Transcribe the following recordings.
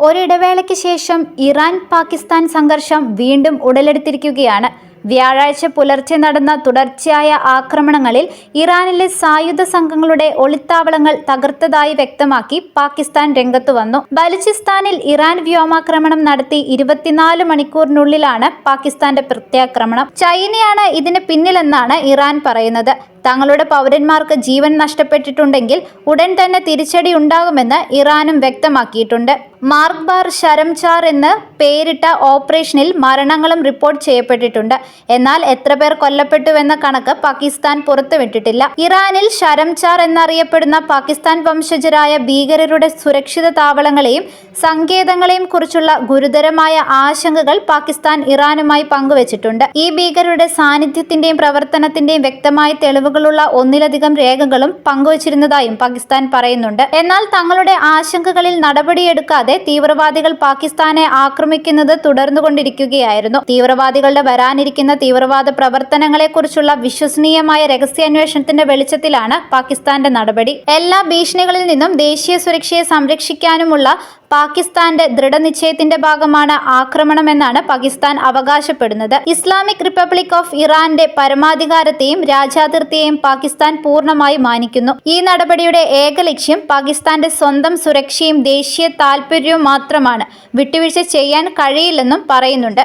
ഒരിടവേളയ്ക്ക് ശേഷം ഇറാൻ പാകിസ്ഥാൻ സംഘർഷം വീണ്ടും ഉടലെടുത്തിരിക്കുകയാണ്. വ്യാഴാഴ്ച പുലർച്ചെ നടന്ന തുടർച്ചയായ ആക്രമണങ്ങളിൽ ഇറാനിലെ സായുധ സംഘങ്ങളുടെ ഒളിത്താവളങ്ങൾ തകർത്തതായി വ്യക്തമാക്കി പാകിസ്ഥാൻ രംഗത്തു വന്നു. ബലൂചിസ്ഥാനിൽ ഇറാൻ വ്യോമാക്രമണം നടത്തി 24 മണിക്കൂറിനുള്ളിലാണ് പാകിസ്ഥാന്റെ പ്രത്യാക്രമണം. ചൈനയാണ് ഇതിന് പിന്നിലെന്നാണ് ഇറാൻ പറയുന്നത്. തങ്ങളുടെ പൗരന്മാർക്ക് ജീവൻ നഷ്ടപ്പെട്ടിട്ടുണ്ടെങ്കിൽ ഉടൻ തന്നെ തിരിച്ചടി ഉണ്ടാകുമെന്ന് ഇറാനും വ്യക്തമാക്കിയിട്ടുണ്ട്. മാർഗ്ബാർ ശരംചാർ എന്ന് പേരിട്ട ഓപ്പറേഷനിൽ മരണങ്ങളും റിപ്പോർട്ട് ചെയ്യപ്പെട്ടിട്ടുണ്ട്. എന്നാൽ എത്ര പേർ കൊല്ലപ്പെട്ടുവെന്ന കണക്ക് പാകിസ്ഥാൻ പുറത്തുവിട്ടിട്ടില്ല. ഇറാനിൽ ശരംചാർ എന്നറിയപ്പെടുന്ന പാകിസ്ഥാൻ വംശജരായ ഭീകരരുടെ സുരക്ഷിത താവളങ്ങളെയും സങ്കേതങ്ങളെയും കുറിച്ചുള്ള ഗുരുതരമായ ആശങ്കകൾ പാകിസ്ഥാൻ ഇറാനുമായി പങ്കുവച്ചിട്ടുണ്ട്. ഈ ഭീകരരുടെ സാന്നിധ്യത്തിന്റെയും പ്രവർത്തനത്തിന്റെയും വ്യക്തമായ തെളിവുകളുള്ള ഒന്നിലധികം രേഖകളും പങ്കുവച്ചിരുന്നതായും പാകിസ്ഥാൻ പറയുന്നുണ്ട്. എന്നാൽ തങ്ങളുടെ ആശങ്കകളിൽ നടപടിയെടുക്കാതെ തീവ്രവാദികൾ പാകിസ്ഥാനെ ആക്രമിക്കുന്നത് തുടർന്നുകൊണ്ടിരിക്കുകയായിരുന്നു. തീവ്രവാദികളുടെ വരാനിരിക്കുന്ന തീവ്രവാദ പ്രവർത്തനങ്ങളെക്കുറിച്ചുള്ള വിശ്വസനീയമായ രഹസ്യാന്വേഷണത്തിന്റെ വെളിച്ചത്തിലാണ് പാകിസ്ഥാന്റെ നടപടി. എല്ലാ ഭീഷണികളിൽ നിന്നും ദേശീയ സുരക്ഷയെ സംരക്ഷിക്കാനുമുള്ള പാകിസ്ഥാന്റെ ദൃഢനിശ്ചയത്തിന്റെ ഭാഗമാണ് ആക്രമണമെന്നാണ് പാകിസ്ഥാൻ അവകാശപ്പെടുന്നത്. ഇസ്ലാമിക് റിപ്പബ്ലിക് ഓഫ് ഇറാന്റെ പരമാധികാരത്തെയും രാജ്യാതിർത്തിയെയും പാകിസ്ഥാൻ പൂർണ്ണമായി മാനിക്കുന്നു. ഈ നടപടിയുടെ ഏക ലക്ഷ്യം പാകിസ്ഥാന്റെ സ്വന്തം സുരക്ഷയും ദേശീയ താൽപര്യവും മാത്രമാണ്. വിട്ടുവീഴ്ച ചെയ്യാൻ കഴിയില്ലെന്നും പറയുന്നുണ്ട്.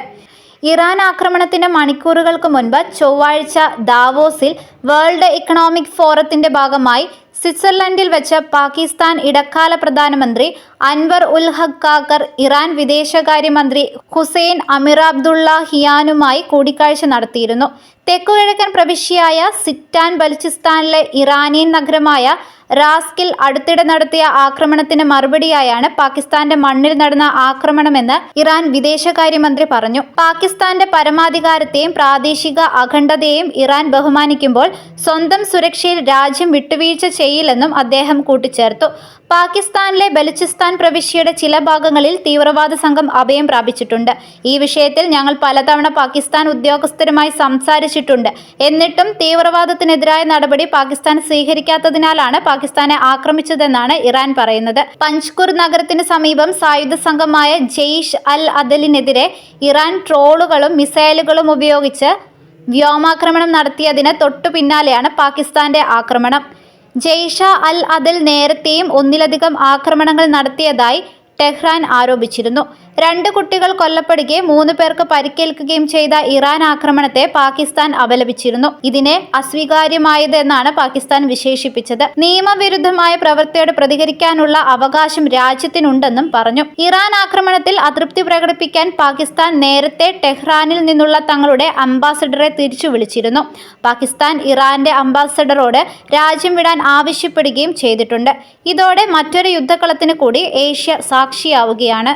ഇറാൻ ആക്രമണത്തിന് മണിക്കൂറുകൾക്ക് മുൻപ് ചൊവ്വാഴ്ച ദാവോസിൽ വേൾഡ് ഇക്കണോമിക് ഫോറത്തിന്റെ ഭാഗമായി സ്വിറ്റ്സർലൻഡിൽ വെച്ച് പാകിസ്ഥാൻ ഇടക്കാല പ്രധാനമന്ത്രി അൻവർ ഉൽ ഹഖ് കാക്കർ ഇറാൻ വിദേശകാര്യമന്ത്രി ഹുസൈൻ അമിറാബ്ദുള്ളാഹിയാനുമായി കൂടിക്കാഴ്ച നടത്തിയിരുന്നു. തെക്കുകിഴക്കൻ പ്രവിശ്യയായ സിറ്റാൻ ബലൂചിസ്ഥാനിലെ ഇറാനിയൻ നഗരമായ റാസ്കിൽ അടുത്തിടെ നടത്തിയ ആക്രമണത്തിന് മറുപടിയായാണ് പാകിസ്ഥാന്റെ മണ്ണിൽ നടന്ന ആക്രമണമെന്ന് ഇറാൻ വിദേശകാര്യമന്ത്രി പറഞ്ഞു. പാകിസ്ഥാന്റെ പരമാധികാരത്തെയും പ്രാദേശിക അഖണ്ഡതയെയും ഇറാൻ ബഹുമാനിക്കുമ്പോൾ സ്വന്തം സുരക്ഷയിൽ രാജ്യം വിട്ടുവീഴ്ച ചെയ്യില്ലെന്നും അദ്ദേഹം കൂട്ടിച്ചേർത്തു. പാകിസ്ഥാനിലെ ബലൂചിസ്ഥാൻ പ്രവിശ്യയുടെ ചില ഭാഗങ്ങളിൽ തീവ്രവാദ സംഘം അഭയം പ്രാപിച്ചിട്ടുണ്ട്. ഈ വിഷയത്തിൽ ഞങ്ങൾ പലതവണ പാകിസ്ഥാൻ ഉദ്യോഗസ്ഥരുമായി സംസാരിച്ചിട്ടുണ്ട്. എന്നിട്ടും തീവ്രവാദത്തിനെതിരായ നടപടി പാകിസ്ഥാൻ സ്വീകരിക്കാത്തതിനാലാണ് പാകിസ്ഥാനെ ആക്രമിച്ചതെന്നാണ് ഇറാൻ പറയുന്നത്. പഞ്ച്കുർ നഗരത്തിന് സമീപം സായുധ സംഘമായ ജെയ്ഷ് അൽ അദലിനെതിരെ ഇറാൻ ട്രോളുകളും മിസൈലുകളും ഉപയോഗിച്ച് വ്യോമാക്രമണം നടത്തിയതിന് തൊട്ടു പിന്നാലെയാണ് പാകിസ്ഥാന്റെ ആക്രമണം. ജെയ്ഷ അൽ അദൽ നേരത്തെയും ഒന്നിലധികം ആക്രമണങ്ങൾ നടത്തിയതായി ടെഹ്റാൻ ആരോപിച്ചിരുന്നു. 2 കുട്ടികൾ കൊല്ലപ്പെടുകയും 3 പേർക്ക് പരിക്കേൽക്കുകയും ചെയ്ത ഇറാൻ ആക്രമണത്തെ പാകിസ്ഥാൻ അപലപിച്ചിരുന്നു. ഇതിനെ അസ്വീകാര്യമായതെന്നാണ് പാകിസ്ഥാൻ വിശേഷിപ്പിച്ചത്. നിയമവിരുദ്ധമായ പ്രവൃത്തിയോട് പ്രതികരിക്കാനുള്ള അവകാശം രാജ്യത്തിനുണ്ടെന്നും പറഞ്ഞു. ഇറാൻ ആക്രമണത്തിൽ അതൃപ്തി പ്രകടിപ്പിക്കാൻ പാകിസ്ഥാൻ നേരത്തെ ടെഹ്റാനിൽ നിന്നുള്ള തങ്ങളുടെ അംബാസഡറെ തിരിച്ചു വിളിച്ചിരുന്നു. പാകിസ്ഥാൻ ഇറാന്റെ അംബാസഡറോട് രാജ്യം വിടാൻ ആവശ്യപ്പെടുകയും ചെയ്തിട്ടുണ്ട്. ഇതോടെ മറ്റൊരു യുദ്ധക്കളത്തിന് കൂടി ഏഷ്യ സാക്ഷിയാവുകയാണ്.